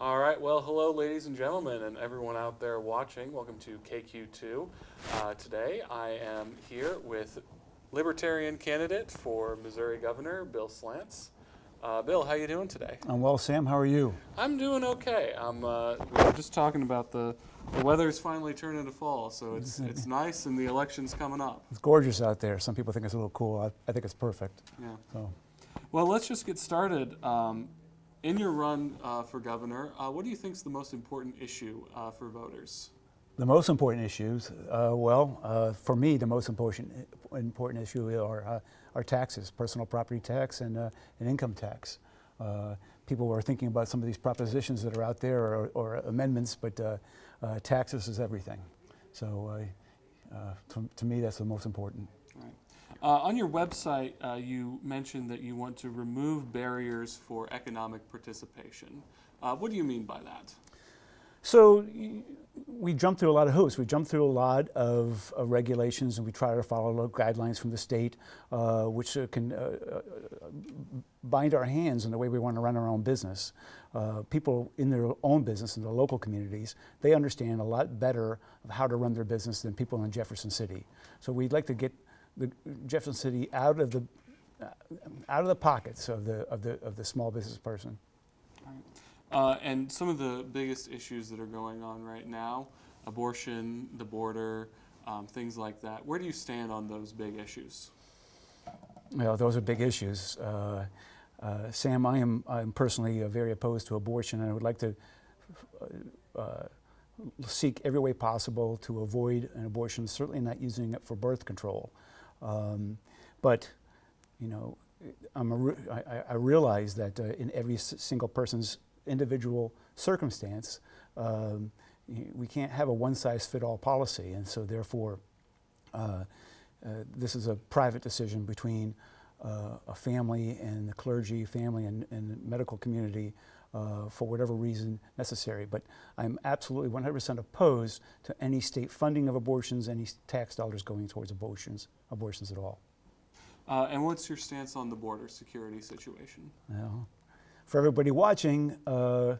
All right, well, hello, ladies and gentlemen, and everyone out there watching. Welcome to KQ2. Today, I am here with Libertarian candidate for Missouri Governor Bill Slantz. Bill, how you doing today? I'm well, Sam. How are you? I'm doing okay. We were just talking about the weather's finally turning to fall, so it's nice, and the election's coming up. It's gorgeous out there. Some people think it's a little cool. I think it's perfect. Yeah. So. Well, let's just get started. In your run for governor, what do you think is the most important issue for voters? The most important issues, for me, the most important issue are taxes, personal property tax and income tax. People are thinking about some of these propositions that are out there or amendments, but taxes is everything. So to me, that's the most important. Right. On your website, you mentioned that you want to remove barriers for economic participation. What do you mean by that? So we jump through a lot of hoops. We jump through a lot of regulations, and we try to follow guidelines from the state, which can bind our hands in the way we want to run our own business. People in their own business, in their local communities, they understand a lot better of how to run their business than people in Jefferson City. So we'd like to get the Jefferson City out of the pockets of the small business person. And some of the biggest issues that are going on right now, abortion, the border, things like that. Where do you stand on those big issues? Well, those are big issues. Sam, I'm personally very opposed to abortion, and I would like to seek every way possible to avoid an abortion, certainly not using it for birth control. But, you know, I realize that in every single person's individual circumstance, we can't have a one-size-fit-all policy, and so therefore this is a private decision between a family and the clergy, family and the medical community for whatever reason necessary. But I'm absolutely 100% opposed to any state funding of abortions, any tax dollars going towards abortions at all. And what's your stance on the border security situation? Well, for everybody watching, we're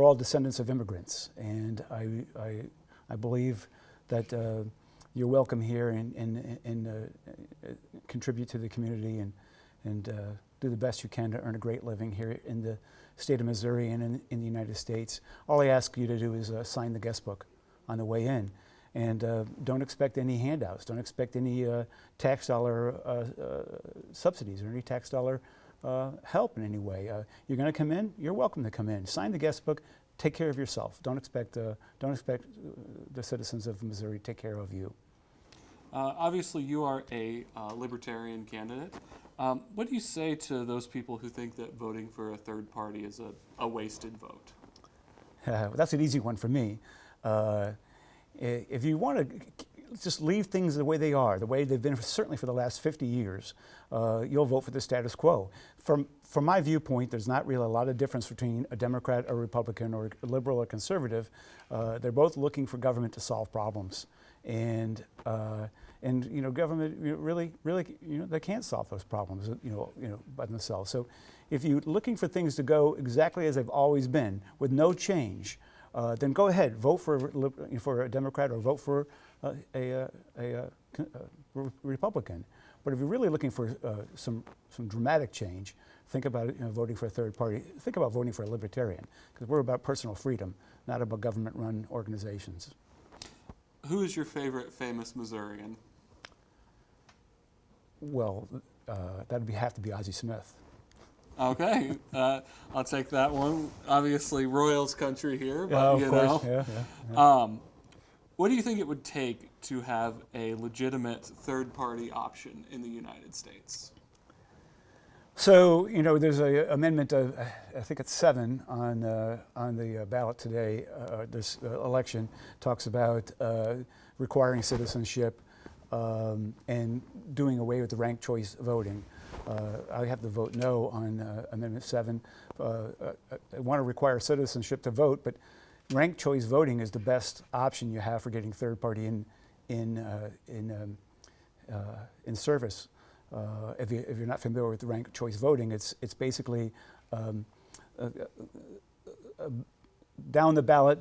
all descendants of immigrants, and I believe that you're welcome here and contribute to the community and do the best you can to earn a great living here in the state of Missouri and in the United States. All I ask you to do is sign the guest book on the way in, and don't expect any handouts. Don't expect any tax dollar subsidies or any tax dollar help in any way. You're going to come in, you're welcome to come in. Sign the guest book, take care of yourself. Don't expect the citizens of Missouri to take care of you. Obviously, you are a Libertarian candidate. What do you say to those people who think that voting for a third party is a wasted vote? That's an easy one for me. If you want to just leave things the way they are, the way they've been certainly for the last 50 years, you'll vote for the status quo. From my viewpoint, there's not really a lot of difference between a Democrat, a Republican, or a liberal or conservative. They're both looking for government to solve problems. And you know, government really, you know, they can't solve those problems, you know, by themselves. So, if you're looking for things to go exactly as they've always been, with no change, then go ahead, vote for a Democrat or vote for a Republican. But if you're really looking for some dramatic change, think about voting for a third party. Think about voting for a Libertarian, because we're about personal freedom, not about government-run organizations. Who is your favorite famous Missourian? Well, that'd have to be Ozzie Smith. Okay, I'll take that one. Obviously, Royals country here, but of course. Yeah. What do you think it would take to have a legitimate third-party option in the United States? So, you know, there's an amendment of, I think it's 7 on the ballot today. This election talks about requiring citizenship and doing away with the ranked choice voting. I have to vote no on Amendment 7. I want to require citizenship to vote, but ranked choice voting is the best option you have for getting third party in service. If you're not familiar with ranked choice voting, it's basically down the ballot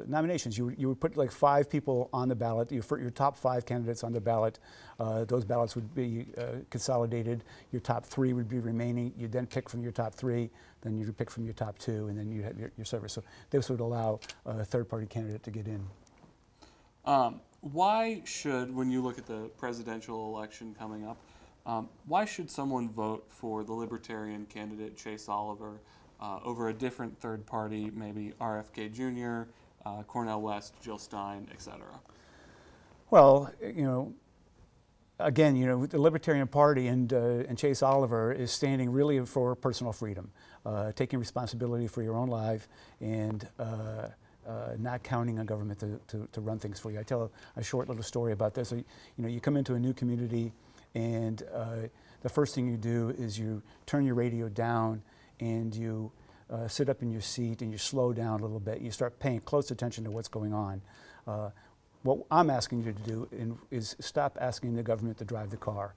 nominations. You would put like 5 people on the ballot, your top 5 candidates on the ballot. Those ballots would be consolidated. Your top 3 would be remaining. You'd then pick from your top 3, then you'd pick from your top 2, and then you have your service. So this would allow a third-party candidate to get in. Why should, when you look at the presidential election coming up, why should someone vote for the Libertarian candidate, Chase Oliver, over a different third party, maybe RFK Jr., Cornel West, Jill Stein, etc.? Well, again, the Libertarian Party and Chase Oliver is standing really for personal freedom, taking responsibility for your own life and not counting on government to run things for you. I tell a short little story about this. So, you come into a new community and the first thing you do is you turn your radio down and you sit up in your seat and you slow down a little bit. You start paying close attention to what's going on. What I'm asking you to do is stop asking the government to drive the car.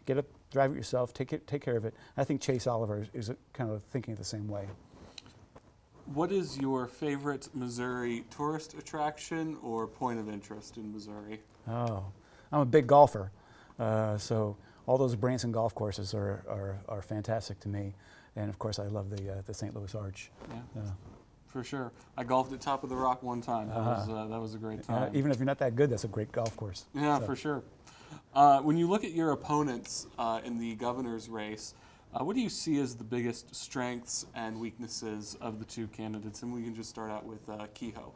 Get up, drive it yourself, take care of it. I think Chase Oliver is kind of thinking the same way. What is your favorite Missouri tourist attraction or point of interest in Missouri? Oh, I'm a big golfer, so all those Branson golf courses are fantastic to me. And of course, I love the St. Louis Arch. Yeah. For sure. I golfed at Top of the Rock one time. That was a great time. Even if you're not that good, that's a great golf course. Yeah, for sure. When you look at your opponents in the governor's race, what do you see as the biggest strengths and weaknesses of the two candidates? And we can just start out with Kehoe.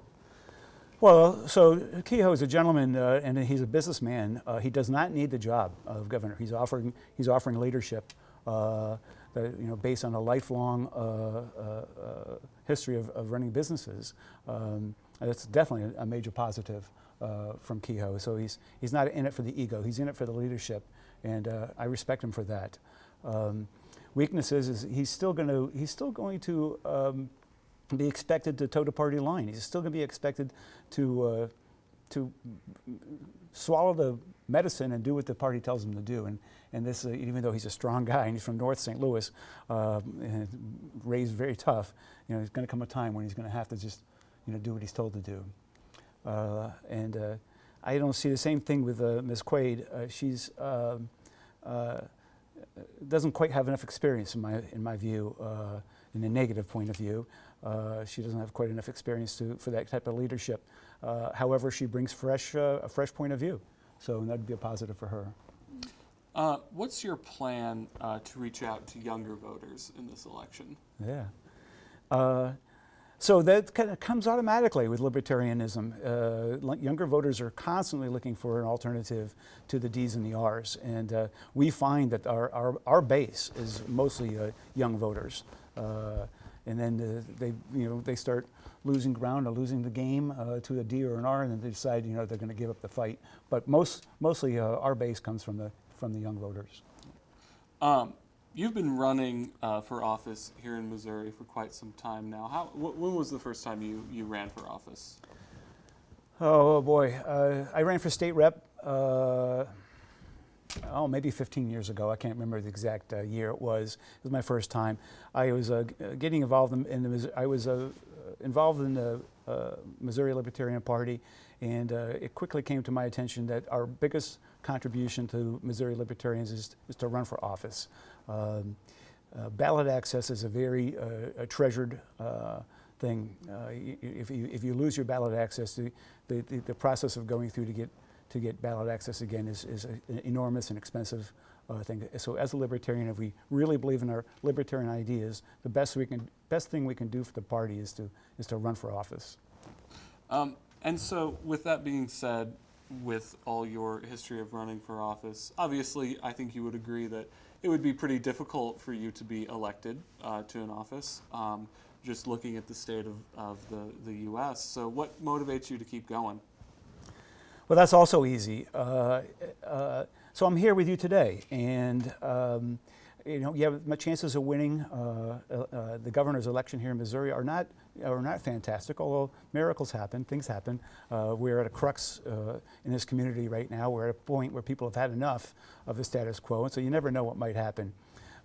Well, so Kehoe is a gentleman and he's a businessman. He does not need the job of governor. He's offering leadership. Based on a lifelong history of running businesses. That's definitely a major positive from Kehoe. So he's not in it for the ego. He's in it for the leadership, and I respect him for that. Weaknesses is he's still going to be expected to toe the party line. He's still going to be expected to swallow the medicine and do what the party tells him to do. And this, even though he's a strong guy and he's from North St. Louis, and raised very tough, there's going to come a time when he's going to have to just, do what he's told to do. I don't see the same thing with Ms. Quaid. She's doesn't quite have enough experience in my view, in a negative point of view. She doesn't have quite enough experience for that type of leadership. However, she brings a fresh point of view, so that'd be a positive for her. What's your plan to reach out to younger voters in this election? Yeah. So that kind of comes automatically with libertarianism. Younger voters are constantly looking for an alternative to the D's and the R's, and we find that our base is mostly young voters. And then they start losing ground or losing the game to a D or an R, and then they decide they're going to give up the fight. But mostly our base comes from the young voters. You've been running for office here in Missouri for quite some time now. When was the first time you ran for office? Oh boy, I ran for state rep. Maybe 15 years ago. I can't remember the exact year it was. It was my first time. I was getting involved involved in the Missouri Libertarian Party, and it quickly came to my attention that our biggest contribution to Missouri Libertarians is to run for office. Ballot access is a very treasured thing. If you lose your ballot access, the process of going through to get ballot access again is an enormous and expensive thing. So as a libertarian, if we really believe in our libertarian ideas, the best thing we can do for the party is to run for office. And so with that being said, with all your history of running for office, obviously I think you would agree that it would be pretty difficult for you to be elected to an office, just looking at the state of the U.S. So what motivates you to keep going? Well, that's also easy. So I'm here with you today, and my chances of winning the governor's election here in Missouri are not fantastic. Although miracles happen, things happen. We're at a crux in this community right now. We're at a point where people have had enough of the status quo, and so you never know what might happen.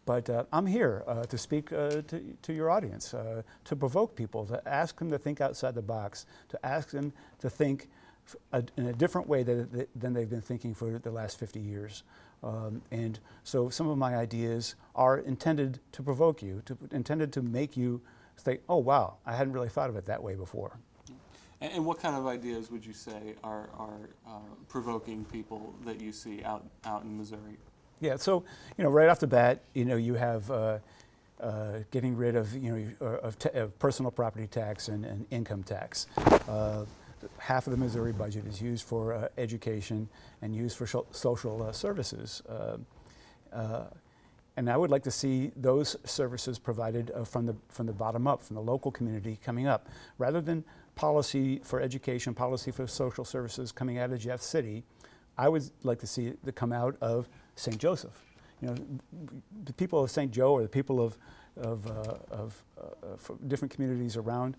But I'm here to speak to your audience, to provoke people, to ask them to think outside the box, to ask them to think in a different way than they've been thinking for the last 50 years. And so some of my ideas are intended to provoke you, intended to make you think, oh, wow, I hadn't really thought of it that way before. And what kind of ideas would you say are provoking people that you see out in Missouri? Yeah, so right off the bat, you have getting rid of of personal property tax and income tax. Half of the Missouri budget is used for education and used for social services. And I would like to see those services provided from the bottom up, from the local community coming up, rather than policy for education, policy for social services coming out of Jeff City. I would like to see it come out of St. Joseph. The people of St. Joe, or the people of different communities around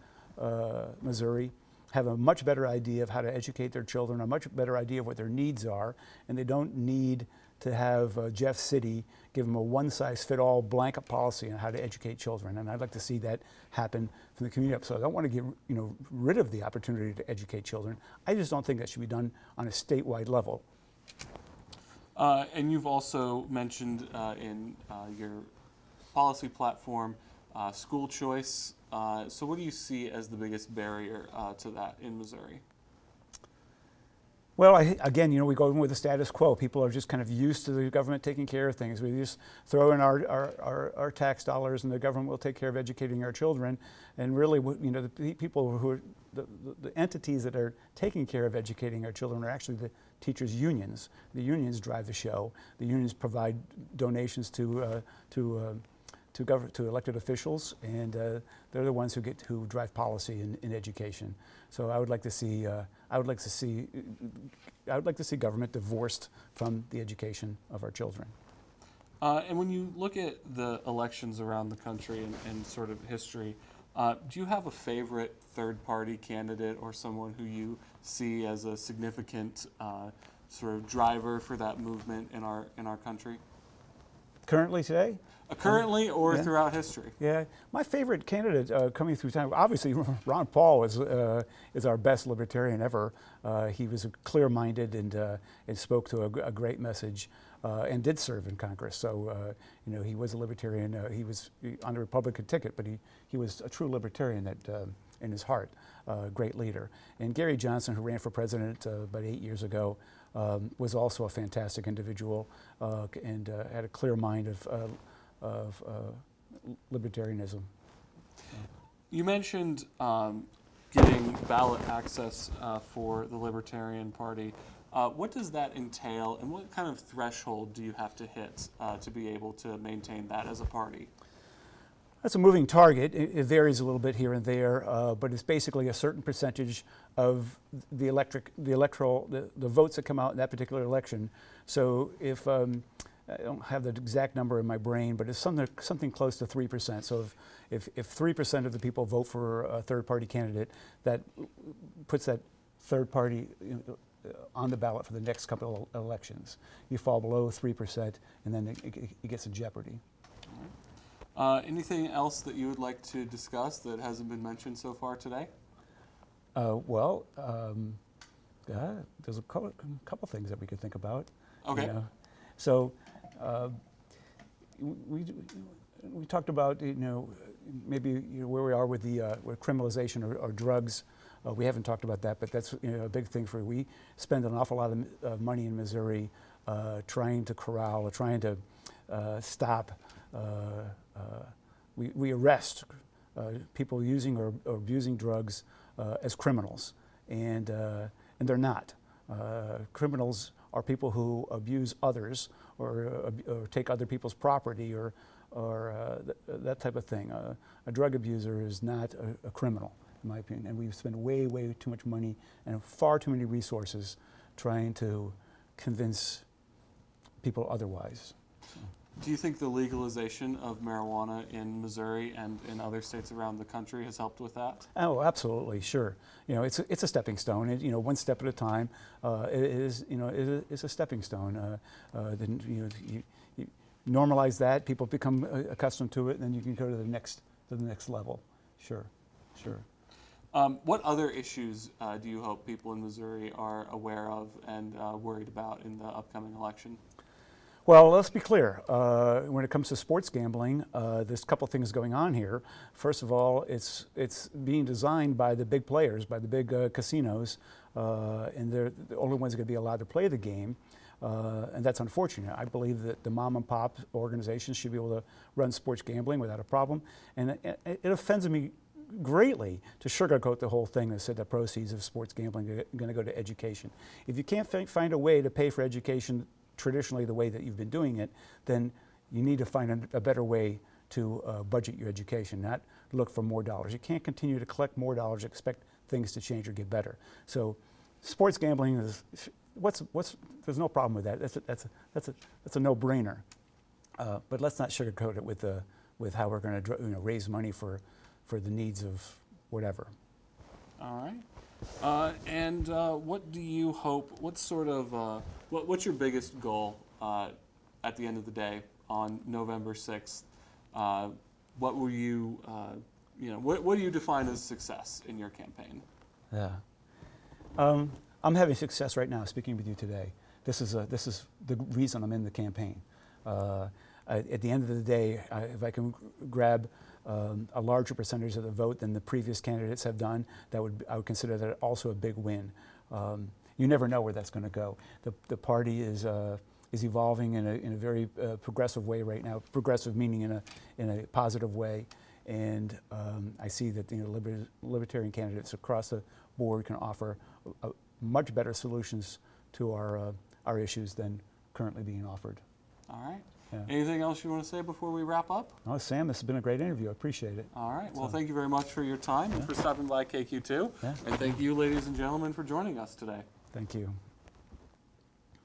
Missouri, have a much better idea of how to educate their children, a much better idea of what their needs are, and they don't need to have Jeff City give them a one-size-fit-all blanket policy on how to educate children. And I'd like to see that happen from the community up. So I don't want to get rid of the opportunity to educate children. I just don't think that should be done on a statewide level. And you've also mentioned in your policy platform school choice. So what do you see as the biggest barrier to that in Missouri? Well, again, we go in with the status quo. People are just kind of used to the government taking care of things. We just throw in our tax dollars, and the government will take care of educating our children. And really, the people who are the entities that are taking care of educating our children are actually the teachers' unions. The unions drive the show. The unions provide donations to elected officials, and they're the ones who drive policy in education. So I would like to see government divorced from the education of our children. And when you look at the elections around the country and sort of history, do you have a favorite third-party candidate or someone who you see as a significant sort of driver for that movement in our country? Currently today? Currently or yeah. Throughout history? Yeah, my favorite candidate coming through time, obviously Ron Paul is our best libertarian ever. He was clear-minded and spoke to a great message and did serve in Congress. So, he was a libertarian. He was on the Republican ticket, but he was a true libertarian in his heart, great leader. And Gary Johnson, who ran for president about 8 years ago, was also a fantastic individual and had a clear mind of libertarianism. You mentioned getting ballot access for the Libertarian Party. What does that entail, and what kind of threshold do you have to hit to be able to maintain that as a party? That's a moving target. It varies a little bit here and there, but it's basically a certain percentage of the votes that come out in that particular election. So if I don't have the exact number in my brain, but it's something close to 3%. So if 3% of the people vote for a third-party candidate, that puts that third party on the ballot for the next couple of elections. You fall below 3%, and then it gets in jeopardy. Anything else that you would like to discuss that hasn't been mentioned so far today? There's a couple things that we could think about. Okay. So we talked about maybe where we are with with criminalization or drugs. We haven't talked about that, but that's a big thing we spend an awful lot of money in Missouri trying to corral or trying to stop. We arrest people using or abusing drugs as criminals, and they're not. Criminals are people who abuse others or take other people's property or that type of thing. A drug abuser is not a criminal, in my opinion, and we've spent way too much money and far too many resources trying to convince people otherwise. So. Do you think the legalization of marijuana in Missouri and in other states around the country has helped with that? Oh, absolutely, sure. It's a stepping stone. One step at a time. It is a stepping stone. Then normalize that, people become accustomed to it, and then you can go to the next level. Sure, sure. What other issues do you hope people in Missouri are aware of and worried about in the upcoming election? Well, let's be clear. When it comes to sports gambling, there's a couple things going on here. First of all, it's being designed by the big players, by the big casinos, and they're the only ones going to be allowed to play the game. And that's unfortunate. I believe that the mom and pop organizations should be able to run sports gambling without a problem. And it offends me greatly to sugarcoat the whole thing and said the proceeds of sports gambling are going to go to education. If you can't find a way to pay for education traditionally the way that you've been doing it, then you need to find a better way to budget your education, not look for more dollars. You can't continue to collect more dollars, expect things to change or get better. So sports gambling is, there's no problem with that. That's a no-brainer. But let's not sugarcoat it with how we're going to raise money for the needs of whatever. All right. And what do you hope? What sort of what's your biggest goal at the end of the day on November 6th? What will you what do you define as success in your campaign? Yeah, I'm having success right now speaking with you today. This is the reason I'm in the campaign. At the end of the day, if I can grab a larger percentage of the vote than the previous candidates have done, I would consider that also a big win. You never know where that's going to go. The party is evolving in a very progressive way right now. Progressive meaning in a positive way, and I see that libertarian candidates across the board can offer much better solutions to our issues than currently being offered. All right. Yeah. Anything else you want to say before we wrap up? Oh, Sam, this has been a great interview. I appreciate it. All right. Well, thank you very much for your time and for stopping by KQ2. Yeah. And thank you, ladies and gentlemen, for joining us today. Thank you.